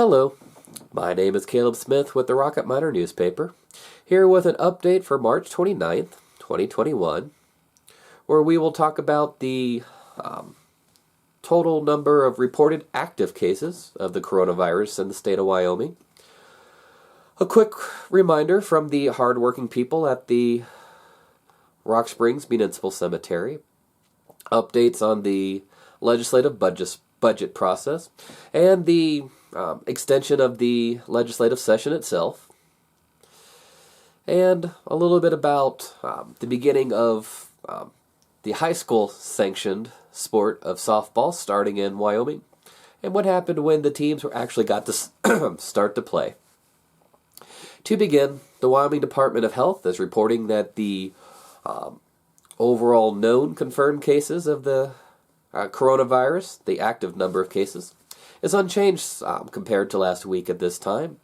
Hello, my name is Caleb Smith with the Rocket Miner newspaper, here with an update for March 29th, 2021, where we will talk about the total number of reported active cases of the coronavirus in the state of Wyoming. A quick reminder from the hardworking people at the Rock Springs Municipal Cemetery, updates on the legislative budget process, and the extension of the legislative session itself, and a little bit about the beginning of the high school sanctioned sport of softball starting in Wyoming, and what happened when the teams actually got to start to play. To begin, the Wyoming Department of Health is reporting that the overall known confirmed cases of the coronavirus, the active number of cases, is unchanged compared to last week at this time,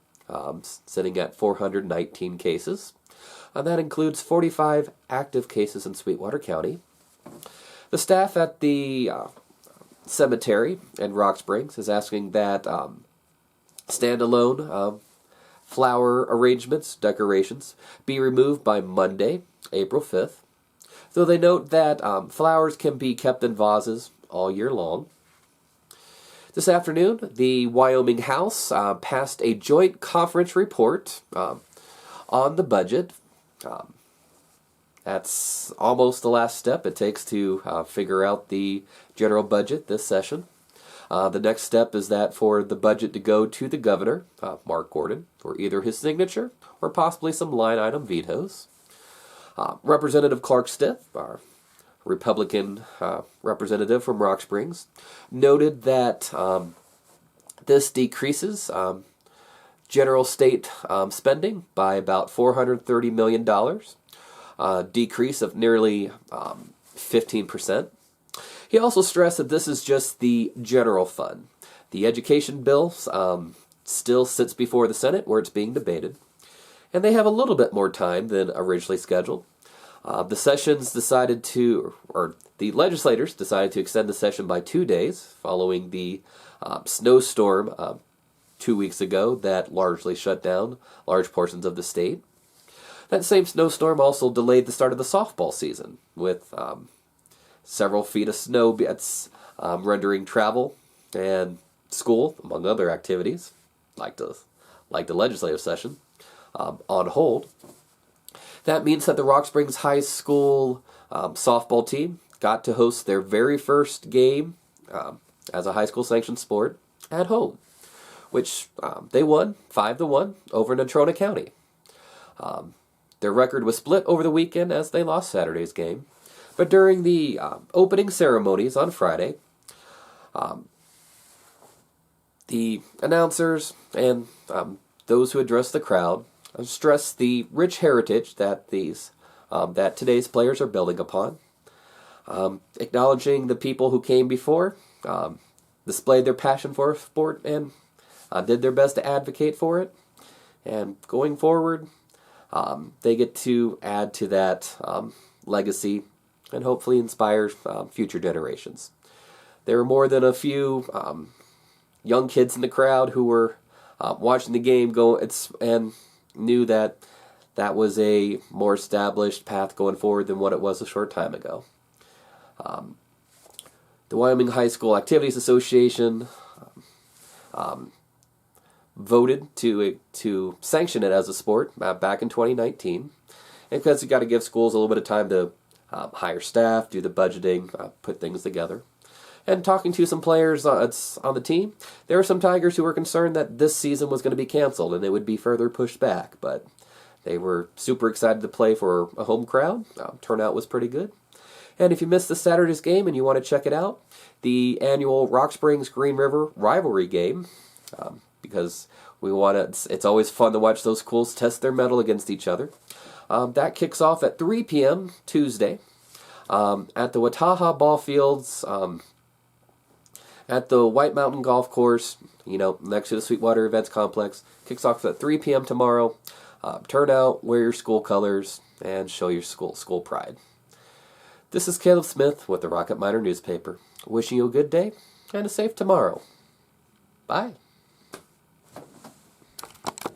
sitting at 419 cases. That includes 45 active cases in Sweetwater County. The staff at the cemetery in Rock Springs is asking that standalone flower arrangements, decorations, be removed by Monday, April 5th, though they note that flowers can be kept in vases all year long. This afternoon, the Wyoming House passed a joint conference report on the budget. That's almost the last step it takes to figure out the general budget this session. The next step is that for the budget to go to the governor, Mark Gordon, for either his signature or possibly some line item vetoes. Representative Clark Stith, our Republican representative from Rock Springs, noted that this decreases general state spending by about $430 million, decrease of nearly 15%. He also stressed that this is just the general fund. The education bill still sits before the Senate where it's being debated, and they have a little bit more time than originally scheduled. The legislators decided to extend the session by 2 days following the snowstorm 2 weeks ago that largely shut down large portions of the state. That same snowstorm also delayed the start of the softball season, with several feet of snow bits rendering travel and school, among other activities, like the legislative session, on hold. That means that the Rock Springs High School softball team got to host their very first game as a high school sanctioned sport at home, which they won 5-1 over Natrona County. Their record was split over the weekend as they lost Saturday's game, but during the opening ceremonies on Friday, the announcers and those who addressed the crowd stressed the rich heritage that that today's players are building upon, acknowledging the people who came before, displayed their passion for a sport, and did their best to advocate for it. And going forward, they get to add to that legacy and hopefully inspire future generations. There were more than a few young kids in the crowd who were watching the game and knew that that was a more established path going forward than what it was a short time ago. The Wyoming High School Activities Association voted to sanction it as a sport back in 2019, and because you got to give schools a little bit of time to hire staff, do the budgeting, put things together. And talking to some players on the team, there were some Tigers who were concerned that this season was going to be canceled and it would be further pushed back, but they were super excited to play for a home crowd. Turnout was pretty good. And if you missed this Saturday's game and you want to check it out, the annual Rock Springs Green River rivalry game, because it's always fun to watch those schools test their mettle against each other. That kicks off at 3 p.m. Tuesday at the Wataha Ball Fields at the White Mountain Golf Course, next to the Sweetwater Events Complex. Kicks off at 3 p.m. tomorrow. Turn out, wear your school colors, and show your school pride. This is Caleb Smith with the Rocket Miner newspaper, wishing you a good day and a safe tomorrow. Bye.